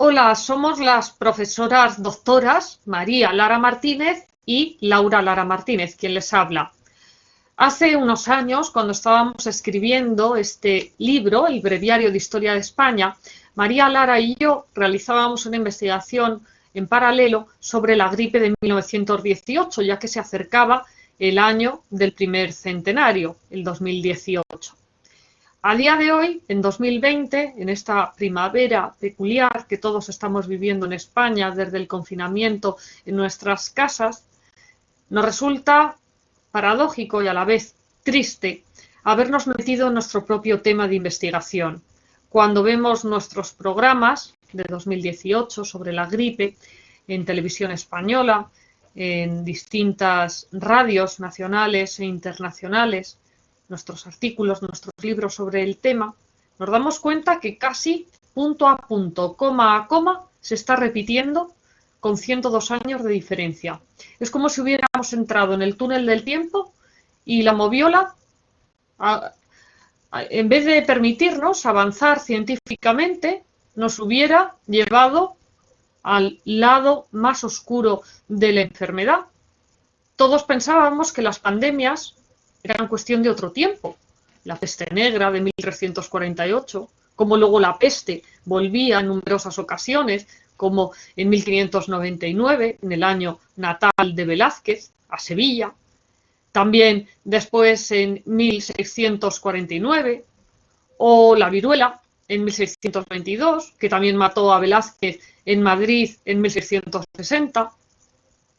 Hola, somos las profesoras doctoras María Lara Martínez y Laura Lara Martínez, quien les habla. Hace unos años, cuando estábamos escribiendo este libro, el Breviario de Historia de España, María Lara y yo realizábamos una investigación en paralelo sobre la gripe de 1918, ya que se acercaba el año del primer centenario, el 2018. A día de hoy, en 2020, en esta primavera peculiar que todos estamos viviendo en España desde el confinamiento en nuestras casas, nos resulta paradójico y a la vez triste habernos metido en nuestro propio tema de investigación. Cuando vemos nuestros programas de 2018 sobre la gripe en televisión española, en distintas radios nacionales e internacionales, nuestros artículos, nuestros libros sobre el tema, nos damos cuenta que casi punto a punto, coma a coma, se está repitiendo con 102 años de diferencia. Es como si hubiéramos entrado en el túnel del tiempo y la moviola, en vez de permitirnos avanzar científicamente, nos hubiera llevado al lado más oscuro de la enfermedad. Todos pensábamos que las pandemias eran cuestión de otro tiempo. La peste negra de 1348, como luego la peste volvía en numerosas ocasiones, como en 1599, en el año natal de Velázquez, a Sevilla. También después en 1649, o la viruela en 1622, que también mató a Velázquez en Madrid en 1660.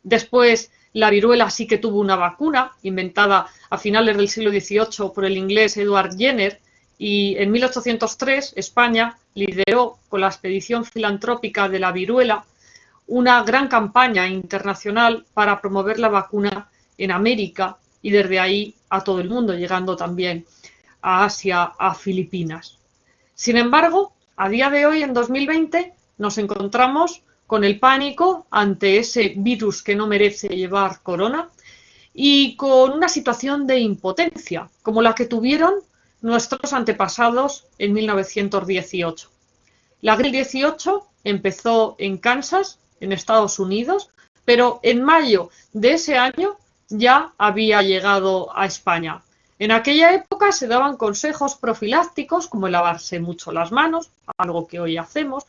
Después la viruela sí que tuvo una vacuna inventada a finales del siglo XVIII por el inglés Edward Jenner, y en 1803 España lideró con la expedición filantrópica de la viruela una gran campaña internacional para promover la vacuna en América y desde ahí a todo el mundo, llegando también a Asia, a Filipinas. Sin embargo, a día de hoy, en 2020, nos encontramos con el pánico ante ese virus que no merece llevar corona y con una situación de impotencia, como la que tuvieron nuestros antepasados en 1918. La gripe 18 empezó en Kansas, en Estados Unidos, pero en mayo de ese año ya había llegado a España. En aquella época se daban consejos profilácticos como lavarse mucho las manos, algo que hoy hacemos,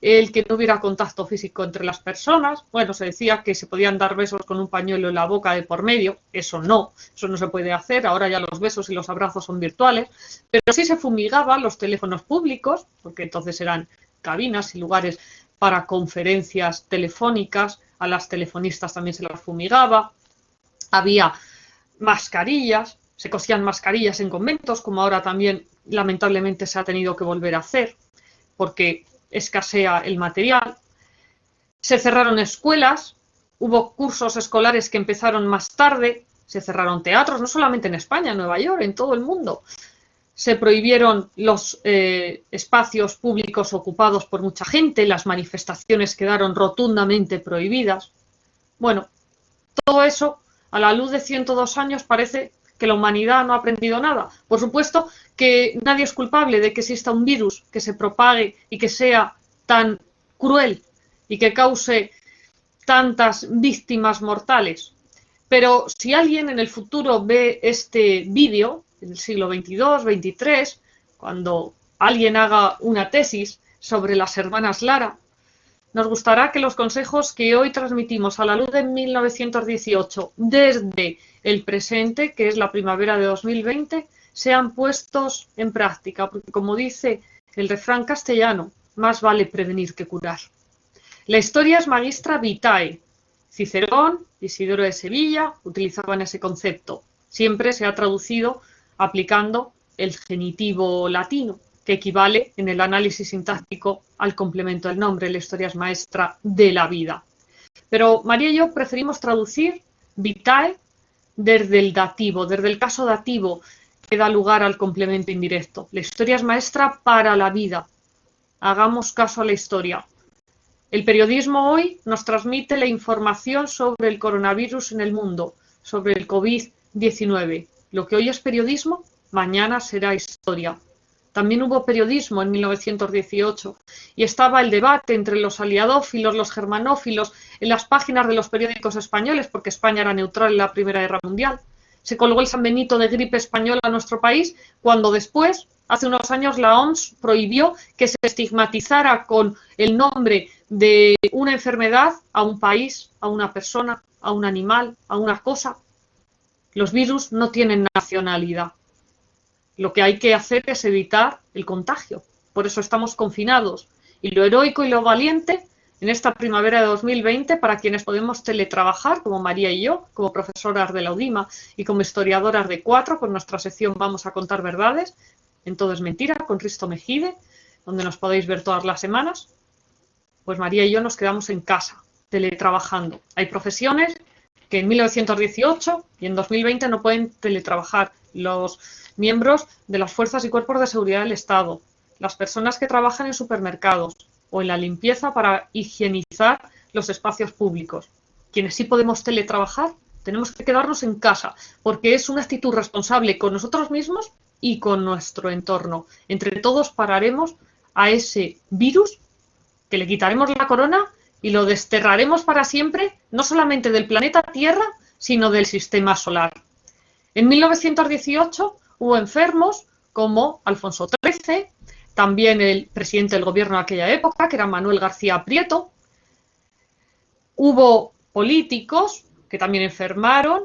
el que no hubiera contacto físico entre las personas. Bueno, se decía que se podían dar besos con un pañuelo en la boca de por medio. Eso no se puede hacer. Ahora ya los besos y los abrazos son virtuales. Pero sí se fumigaban los teléfonos públicos, porque entonces eran cabinas y lugares para conferencias telefónicas. A las telefonistas también se las fumigaba. Había mascarillas, se cosían mascarillas en conventos, como ahora también lamentablemente se ha tenido que volver a hacer, porque escasea el material. Se cerraron escuelas, hubo cursos escolares que empezaron más tarde, se cerraron teatros, no solamente en España, en Nueva York, en todo el mundo. Se prohibieron los espacios públicos ocupados por mucha gente, las manifestaciones quedaron rotundamente prohibidas. Bueno, todo eso, a la luz de 102 años, parece que la humanidad no ha aprendido nada. Por supuesto que nadie es culpable de que exista un virus que se propague y que sea tan cruel y que cause tantas víctimas mortales. Pero si alguien en el futuro ve este vídeo, en el siglo XXII, XXIII, cuando alguien haga una tesis sobre las hermanas Lara, nos gustará que los consejos que hoy transmitimos a la luz de 1918 desde el presente, que es la primavera de 2020, sean puestos en práctica, porque como dice el refrán castellano, más vale prevenir que curar. La historia es magistra vitae. Cicerón, Isidoro de Sevilla utilizaban ese concepto. Siempre se ha traducido aplicando el genitivo latino, que equivale en el análisis sintáctico al complemento del nombre. La historia es maestra de la vida. Pero María y yo preferimos traducir vitae desde el dativo, desde el caso dativo que da lugar al complemento indirecto. La historia es maestra para la vida. Hagamos caso a la historia. El periodismo hoy nos transmite la información sobre el coronavirus en el mundo, sobre el COVID-19. Lo que hoy es periodismo, mañana será historia. también hubo periodismo en 1918 y estaba el debate entre los aliadófilos, los germanófilos, en las páginas de los periódicos españoles, porque España era neutral en la Primera Guerra Mundial. Se colgó el San Benito de gripe española a nuestro país, cuando después, hace unos años, la OMS prohibió que se estigmatizara con el nombre de una enfermedad a un país, a una persona, a un animal, a una cosa. Los virus no tienen nacionalidad. Lo que hay que hacer es evitar el contagio. Por eso estamos confinados. Y lo heroico y lo valiente en esta primavera de 2020, para quienes podemos teletrabajar, como María y yo, como profesoras de la UDIMA y como historiadoras de Cuatro, con nuestra sección Vamos a contar verdades, en Todo es mentira, con Risto Mejide, donde nos podéis ver todas las semanas. Pues María y yo nos quedamos en casa, teletrabajando. Hay profesiones que en 1918 y en 2020 no pueden teletrabajar. Los miembros de las fuerzas y cuerpos de seguridad del Estado, las personas que trabajan en supermercados o en la limpieza para higienizar los espacios públicos. Quienes sí podemos teletrabajar, tenemos que quedarnos en casa, porque es una actitud responsable con nosotros mismos y con nuestro entorno. Entre todos pararemos a ese virus, que le quitaremos la corona y lo desterraremos para siempre, no solamente del planeta Tierra, sino del sistema solar. En 1918 hubo enfermos como Alfonso XIII, también el presidente del gobierno de aquella época, que era Manuel García Prieto. Hubo políticos que también enfermaron,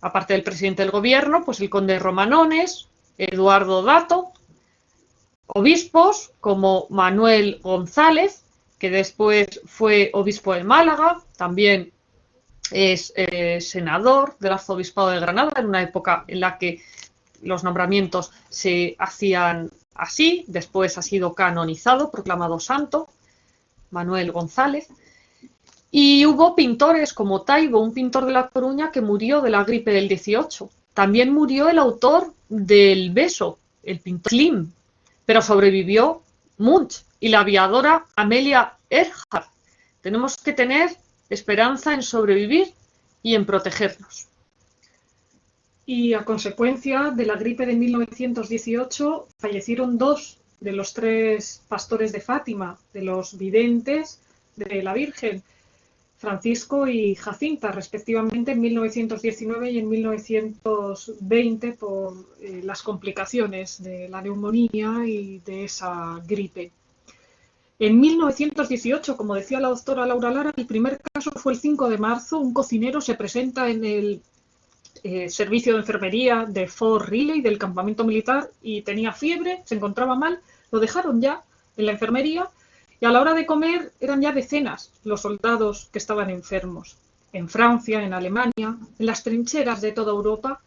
aparte del presidente del gobierno, pues el conde Romanones, Eduardo Dato, obispos como Manuel González, que después fue obispo de Málaga, también es senador del arzobispado de Granada, en una época en la que los nombramientos se hacían así, después ha sido canonizado, proclamado santo, Manuel González. Y hubo pintores como Taibo, un pintor de La Coruña, que murió de la gripe del 18. También murió el autor del Beso, el pintor Klim, pero sobrevivió Munch y la aviadora Amelia Earhart. Tenemos que tener esperanza en sobrevivir y en protegernos. Y a consecuencia de la gripe de 1918 fallecieron 2 de los 3 pastores de Fátima, de los videntes de la Virgen, Francisco y Jacinta, respectivamente en 1919 y en 1920 por las complicaciones de la neumonía y de esa gripe. En 1918, como decía la doctora Laura Lara, el primer caso fue el 5 de marzo. Un cocinero se presenta en el servicio de enfermería de Fort Riley, del campamento militar, y tenía fiebre, se encontraba mal, lo dejaron ya en la enfermería, y a la hora de comer eran ya decenas los soldados que estaban enfermos. En Francia, en Alemania, en las trincheras de toda Europa,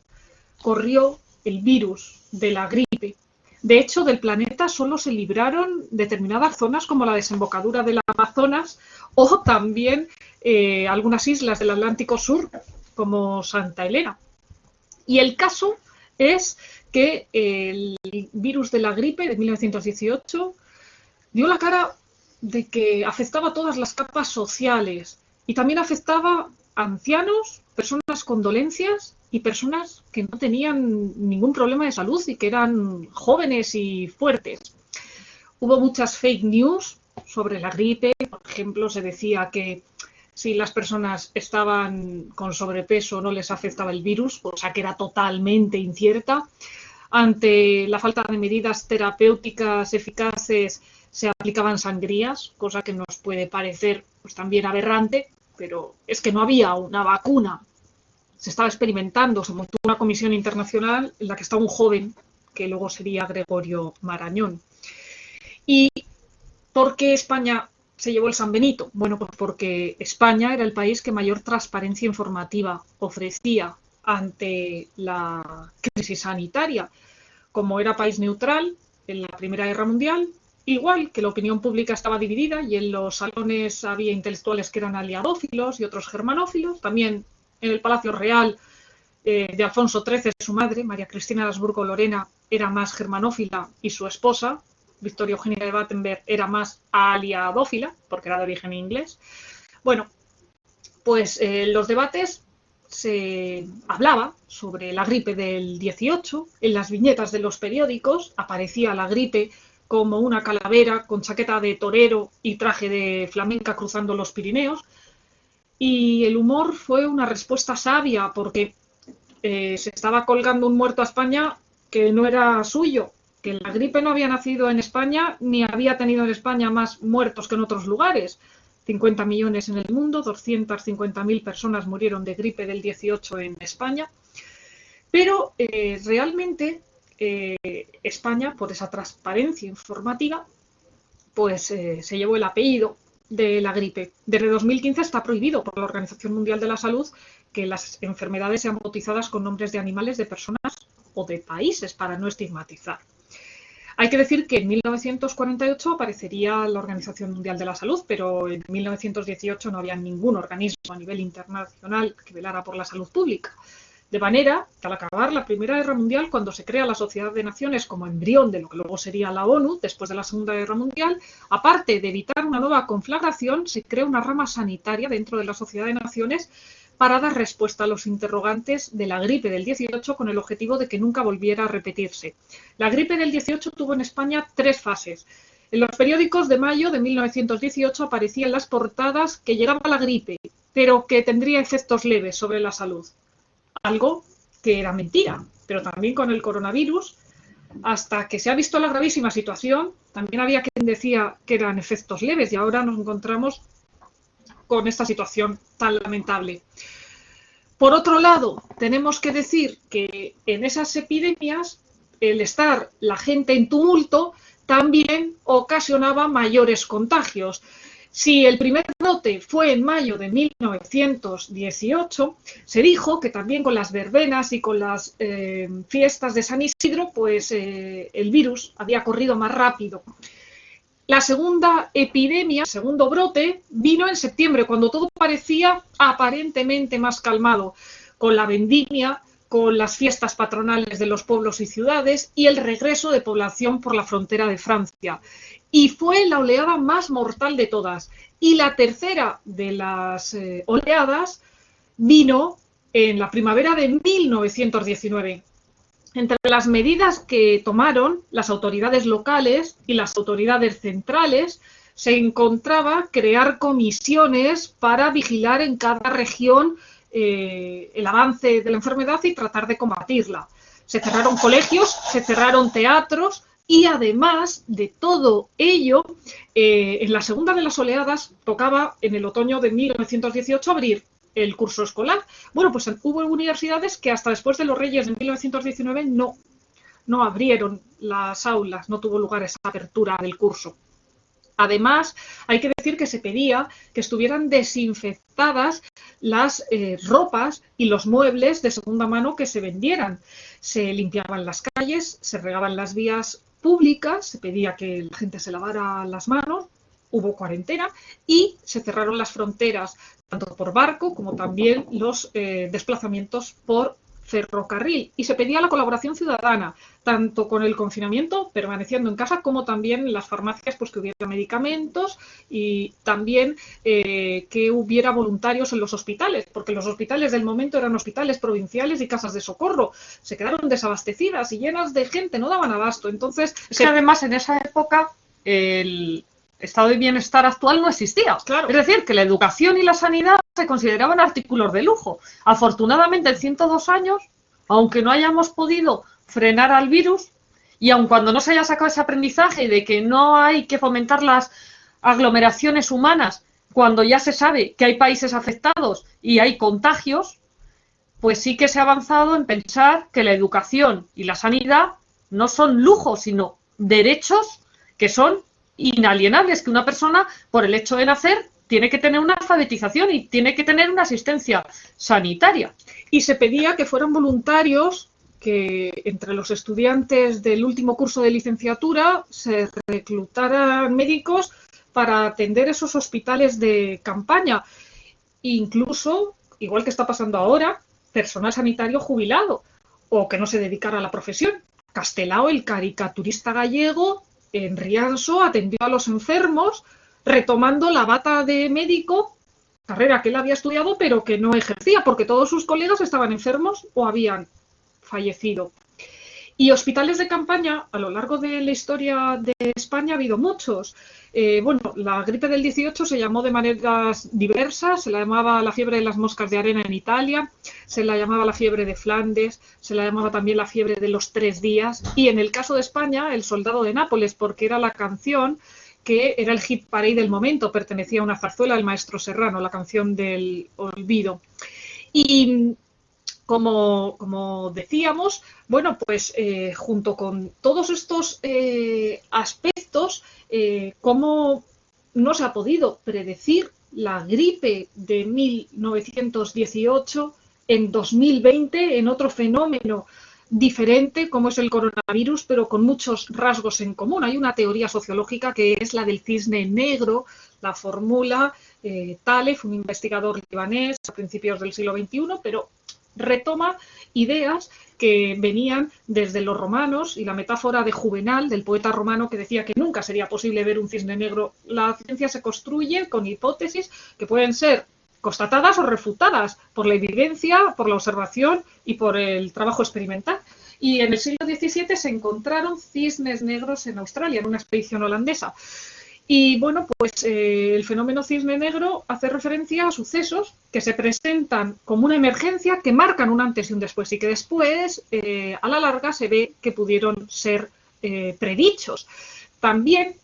corrió el virus de la gripe. De hecho, del planeta solo se libraron determinadas zonas como la desembocadura del Amazonas o también algunas islas del Atlántico Sur, como Santa Helena. Y el caso es que el virus de la gripe de 1918 dio la cara de que afectaba a todas las capas sociales y también afectaba a ancianos, personas con dolencias y personas que no tenían ningún problema de salud y que eran jóvenes y fuertes. Hubo muchas fake news sobre la gripe. Por ejemplo, se decía que si las personas estaban con sobrepeso no les afectaba el virus, cosa que era totalmente incierta. Ante la falta de medidas terapéuticas eficaces se aplicaban sangrías, cosa que nos puede parecer pues también aberrante, pero es que no había una vacuna. Se estaba experimentando, se montó una comisión internacional en la que estaba un joven, que luego sería Gregorio Marañón. ¿Y por qué España se llevó el San Benito? Bueno, pues porque España era el país que mayor transparencia informativa ofrecía ante la crisis sanitaria. Como era país neutral en la Primera Guerra Mundial, igual que la opinión pública estaba dividida y en los salones había intelectuales que eran aliadófilos y otros germanófilos, también en el Palacio Real de Alfonso XIII, su madre, María Cristina de Habsburgo Lorena, era más germanófila y su esposa, Victoria Eugenia de Battenberg, era más aliadófila, porque era de origen inglés. Bueno, pues los debates se hablaba sobre la gripe del 18, en las viñetas de los periódicos aparecía la gripe como una calavera con chaqueta de torero y traje de flamenca cruzando los Pirineos, y el humor fue una respuesta sabia porque se estaba colgando un muerto a España que no era suyo, que la gripe no había nacido en España ni había tenido en España más muertos que en otros lugares. 50 millones en el mundo, 250.000 personas murieron de gripe del 18 en España, pero realmente España, por esa transparencia informativa, pues se llevó el apellido de la gripe. Desde 2015 está prohibido por la Organización Mundial de la Salud que las enfermedades sean bautizadas con nombres de animales, de personas o de países para no estigmatizar. Hay que decir que en 1948 aparecería la Organización Mundial de la Salud, pero en 1918 no había ningún organismo a nivel internacional que velara por la salud pública. De manera que al acabar la Primera Guerra Mundial, cuando se crea la Sociedad de Naciones como embrión de lo que luego sería la ONU, después de la Segunda Guerra Mundial, aparte de evitar una nueva conflagración, se crea una rama sanitaria dentro de la Sociedad de Naciones para dar respuesta a los interrogantes de la gripe del 18 con el objetivo de que nunca volviera a repetirse. La gripe del 18 tuvo en España 3 fases. En los periódicos de mayo de 1918 aparecían las portadas que llegaba la gripe, pero que tendría efectos leves sobre la salud. Algo que era mentira, pero también con el coronavirus, hasta que se ha visto la gravísima situación, también había quien decía que eran efectos leves y ahora nos encontramos con esta situación tan lamentable. Por otro lado, tenemos que decir que en esas epidemias el estar la gente en tumulto también ocasionaba mayores contagios. Si el primer brote fue en mayo de 1918, se dijo que también con las verbenas y con las fiestas de San Isidro, pues el virus había corrido más rápido. La segunda epidemia, el segundo brote, vino en septiembre, cuando todo parecía aparentemente más calmado, con la vendimia, con las fiestas patronales de los pueblos y ciudades y el regreso de población por la frontera de Francia. Y fue la oleada más mortal de todas. Y la tercera de las oleadas vino en la primavera de 1919. Entre las medidas que tomaron las autoridades locales y las autoridades centrales se encontraba crear comisiones para vigilar en cada región el avance de la enfermedad y tratar de combatirla. Se cerraron colegios, se cerraron teatros y además de todo ello, en la segunda de las oleadas tocaba en el otoño de 1918 abrir el curso escolar. Bueno, pues hubo universidades que hasta después de los Reyes de 1919 no abrieron las aulas, no tuvo lugar esa apertura del curso. Además, hay que decir que se pedía que estuvieran desinfectadas las ropas y los muebles de segunda mano que se vendieran. Se limpiaban las calles, se regaban las vías públicas, se pedía que la gente se lavara las manos, hubo cuarentena y se cerraron las fronteras, tanto por barco como también los desplazamientos por ferrocarril. Y se pedía la colaboración ciudadana, tanto con el confinamiento, permaneciendo en casa, como también en las farmacias, pues que hubiera medicamentos y también que hubiera voluntarios en los hospitales, porque los hospitales del momento eran hospitales provinciales y casas de socorro. Se quedaron desabastecidas y llenas de gente, no daban abasto. Entonces, es que además en esa época el estado de bienestar actual no existía. Claro. Es decir, que la educación y la sanidad se consideraban artículos de lujo. Afortunadamente, en 102 años, aunque no hayamos podido frenar al virus, y aun cuando no se haya sacado ese aprendizaje de que no hay que fomentar las aglomeraciones humanas cuando ya se sabe que hay países afectados y hay contagios, pues sí que se ha avanzado en pensar que la educación y la sanidad no son lujos, sino derechos que son inalienables, que una persona, por el hecho de nacer, tiene que tener una alfabetización y tiene que tener una asistencia sanitaria. Y se pedía que fueran voluntarios, que entre los estudiantes del último curso de licenciatura se reclutaran médicos para atender esos hospitales de campaña. Incluso, igual que está pasando ahora, personal sanitario jubilado o que no se dedicara a la profesión. Castelao, el caricaturista gallego, en Rianso atendió a los enfermos retomando la bata de médico carrera que él había estudiado pero que no ejercía porque todos sus colegas estaban enfermos o habían fallecido. Y hospitales de campaña, a lo largo de la historia de España ha habido muchos. Bueno, la gripe del 18 se llamó de maneras diversas, se la llamaba la fiebre de las moscas de arena en Italia, se la llamaba la fiebre de Flandes, se la llamaba también la fiebre de los 3 días, y en el caso de España, el soldado de Nápoles, porque era la canción que era el hit parade del momento, pertenecía a una zarzuela del maestro Serrano, la canción del olvido. Y como decíamos, bueno, pues junto con todos estos aspectos, cómo no se ha podido predecir la gripe de 1918 en 2020 en otro fenómeno diferente como es el coronavirus, pero con muchos rasgos en común. Hay una teoría sociológica que es la del cisne negro, la formula Taleb, un investigador libanés a principios del siglo XXI, pero retoma ideas que venían desde los romanos y la metáfora de Juvenal, del poeta romano, que decía que nunca sería posible ver un cisne negro. La ciencia se construye con hipótesis que pueden ser constatadas o refutadas por la evidencia, por la observación y por el trabajo experimental. Y en el siglo XVII se encontraron cisnes negros en Australia, en una expedición holandesa. Y bueno, pues el fenómeno cisne negro hace referencia a sucesos que se presentan como una emergencia, que marcan un antes y un después, y que después, a la larga, se ve que pudieron ser predichos. También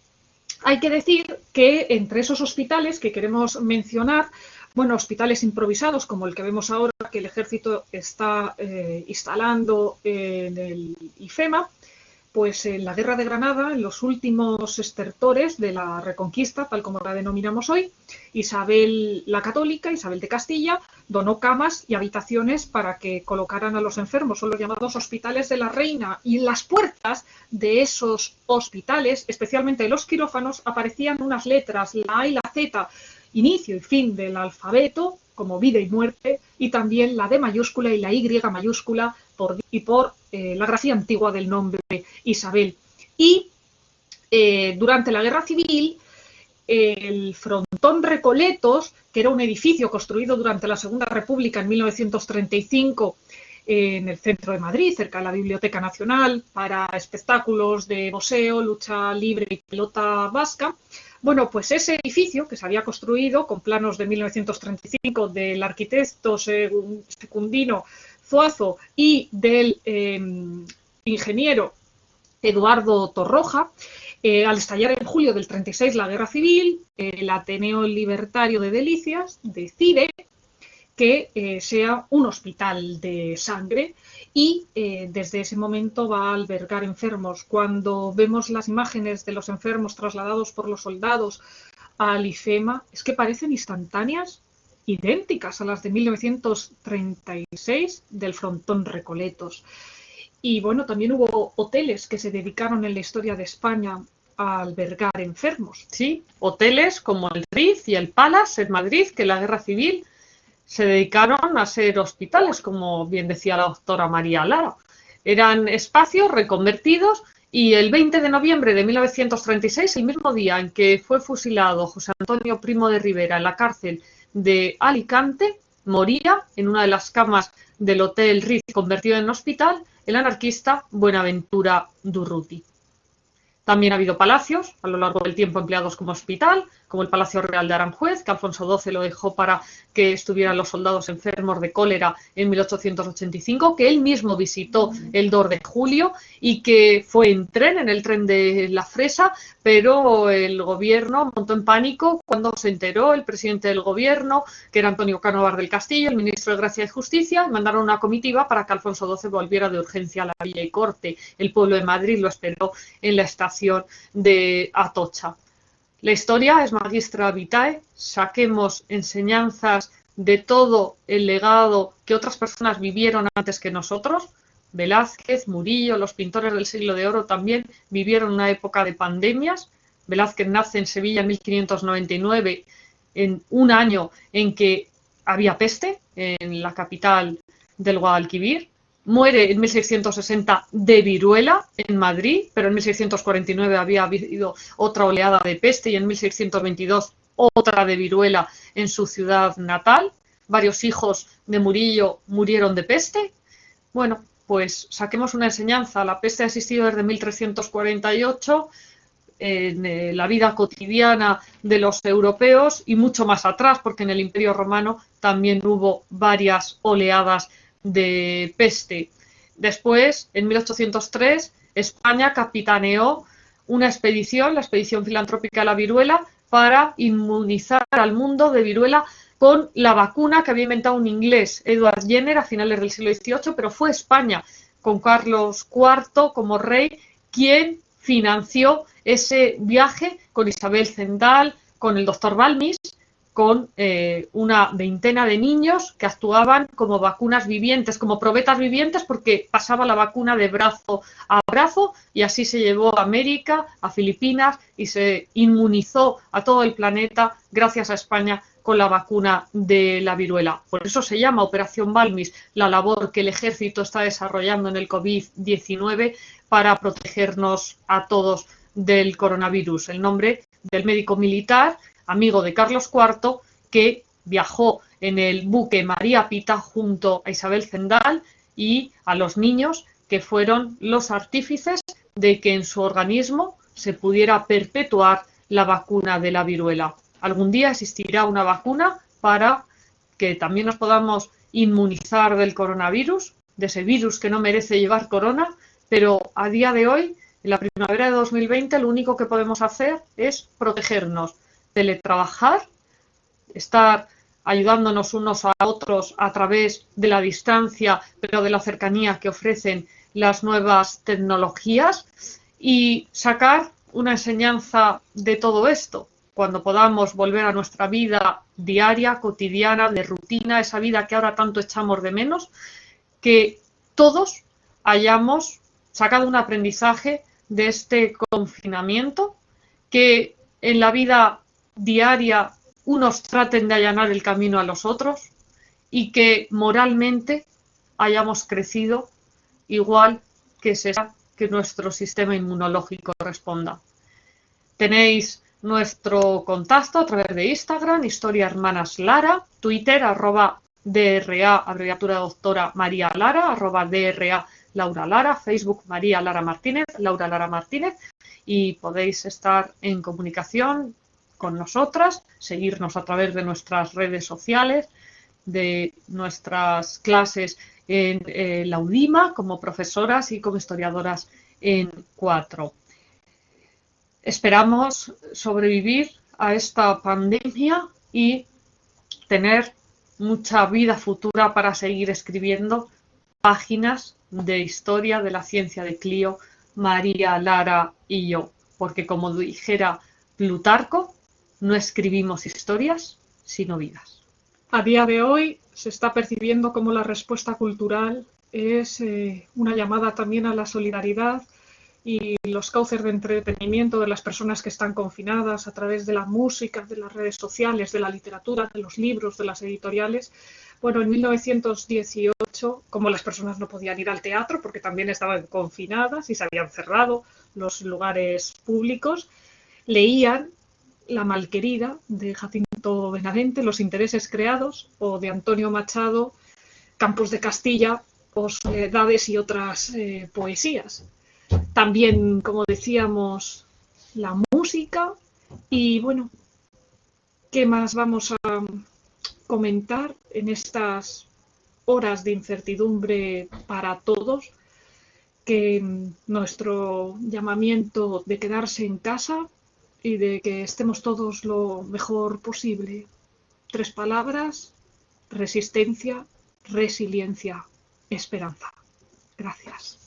hay que decir que entre esos hospitales que queremos mencionar, bueno, hospitales improvisados como el que vemos ahora que el ejército está instalando en el IFEMA, pues en la Guerra de Granada, en los últimos estertores de la Reconquista, tal como la denominamos hoy, Isabel la Católica, Isabel de Castilla, donó camas y habitaciones para que colocaran a los enfermos, son los llamados hospitales de la Reina, y en las puertas de esos hospitales, especialmente en los quirófanos, aparecían unas letras, la A y la Z, inicio y fin del alfabeto, como vida y muerte, y también la D mayúscula y la Y mayúscula por la grafía antigua del nombre Isabel. Y durante la Guerra Civil, el frontón Recoletos, que era un edificio construido durante la Segunda República en 1935 en el centro de Madrid, cerca de la Biblioteca Nacional, para espectáculos de boxeo, lucha libre y pelota vasca. Bueno, pues ese edificio que se había construido con planos de 1935 del arquitecto secundino Zuazo y del ingeniero Eduardo Torroja, al estallar en julio del 36 la Guerra Civil, el Ateneo Libertario de Delicias decide que sea un hospital de sangre y desde ese momento va a albergar enfermos. Cuando vemos las imágenes de los enfermos trasladados por los soldados al IFEMA, es que parecen instantáneas, idénticas a las de 1936 del frontón Recoletos. Y bueno, también hubo hoteles que se dedicaron en la historia de España a albergar enfermos. Sí, hoteles como el Ritz y el Palace en Madrid, que en la Guerra Civil se dedicaron a ser hospitales, como bien decía la doctora María Lara. Eran espacios reconvertidos y el 20 de noviembre de 1936, el mismo día en que fue fusilado José Antonio Primo de Rivera en la cárcel de Alicante, moría en una de las camas del Hotel Ritz convertido en hospital el anarquista Buenaventura Durruti. También ha habido palacios a lo largo del tiempo empleados como hospital, como el Palacio Real de Aranjuez, que Alfonso XII lo dejó para que estuvieran los soldados enfermos de cólera en 1885, que él mismo visitó el 2 de julio y que fue en tren, en el tren de la Fresa, pero el gobierno montó en pánico cuando se enteró el presidente del gobierno, que era Antonio Cánovas del Castillo, el ministro de Gracia y Justicia, y mandaron una comitiva para que Alfonso XII volviera de urgencia a la Villa y Corte. El pueblo de Madrid lo esperó en la estación de Atocha. La historia es magistra vitae, saquemos enseñanzas de todo el legado que otras personas vivieron antes que nosotros. Velázquez, Murillo, los pintores del siglo de oro también vivieron una época de pandemias. Velázquez nace en Sevilla en 1599, en un año en que había peste en la capital del Guadalquivir. Muere en 1660 de viruela en Madrid, pero en 1649 había habido otra oleada de peste y en 1622 otra de viruela en su ciudad natal. Varios hijos de Murillo murieron de peste. Bueno, pues saquemos una enseñanza. La peste ha existido desde 1348 en la vida cotidiana de los europeos y mucho más atrás, porque en el Imperio Romano también hubo varias oleadas de peste. Después, en 1803, España capitaneó una expedición, la expedición filantrópica a la viruela, para inmunizar al mundo de viruela con la vacuna que había inventado un inglés, Edward Jenner, a finales del siglo XVIII, pero fue España, con Carlos IV como rey, quien financió ese viaje con Isabel Zendal, con el doctor Balmis, con una veintena de niños que actuaban como vacunas vivientes, como probetas vivientes, porque pasaba la vacuna de brazo a brazo y así se llevó a América, a Filipinas y se inmunizó a todo el planeta gracias a España con la vacuna de la viruela. Por eso se llama Operación Balmis, la labor que el ejército está desarrollando en el COVID-19 para protegernos a todos del coronavirus. El nombre del médico militar, amigo de Carlos IV, que viajó en el buque María Pita junto a Isabel Zendal y a los niños que fueron los artífices de que en su organismo se pudiera perpetuar la vacuna de la viruela. Algún día existirá una vacuna para que también nos podamos inmunizar del coronavirus, de ese virus que no merece llevar corona, pero a día de hoy, en la primavera de 2020, lo único que podemos hacer es protegernos, teletrabajar, estar ayudándonos unos a otros a través de la distancia, pero de la cercanía que ofrecen las nuevas tecnologías y sacar una enseñanza de todo esto. Cuando podamos volver a nuestra vida diaria, cotidiana, de rutina, esa vida que ahora tanto echamos de menos, que todos hayamos sacado un aprendizaje de este confinamiento, que en la vida diaria unos traten de allanar el camino a los otros y que moralmente hayamos crecido igual que nuestro sistema inmunológico responda. Tenéis nuestro contacto a través de Instagram, Historia Hermanas Lara, Twitter, @DRA, abreviatura doctora María Lara, @DRA Laura Lara, Facebook María Lara Martínez, Laura Lara Martínez, y podéis estar en comunicación con nosotras, seguirnos a través de nuestras redes sociales, de nuestras clases en la UDIMA como profesoras y como historiadoras en 4. Esperamos sobrevivir a esta pandemia y tener mucha vida futura para seguir escribiendo páginas de historia de la ciencia de Clio, María, Lara y yo. Porque como dijera Plutarco, no escribimos historias, sino vidas. A día de hoy se está percibiendo como la respuesta cultural es una llamada también a la solidaridad y los cauces de entretenimiento de las personas que están confinadas a través de la música, de las redes sociales, de la literatura, de los libros, de las editoriales. Bueno, en 1918, como las personas no podían ir al teatro porque también estaban confinadas y se habían cerrado los lugares públicos, leían La malquerida de Jacinto Benavente, Los intereses creados, o de Antonio Machado, Campos de Castilla, o Soledades y otras poesías. También, como decíamos, la música y, bueno, ¿qué más vamos a comentar en estas horas de incertidumbre para todos? Que nuestro llamamiento de quedarse en casa y de que estemos todos lo mejor posible. 3 palabras: resistencia, resiliencia, esperanza. Gracias.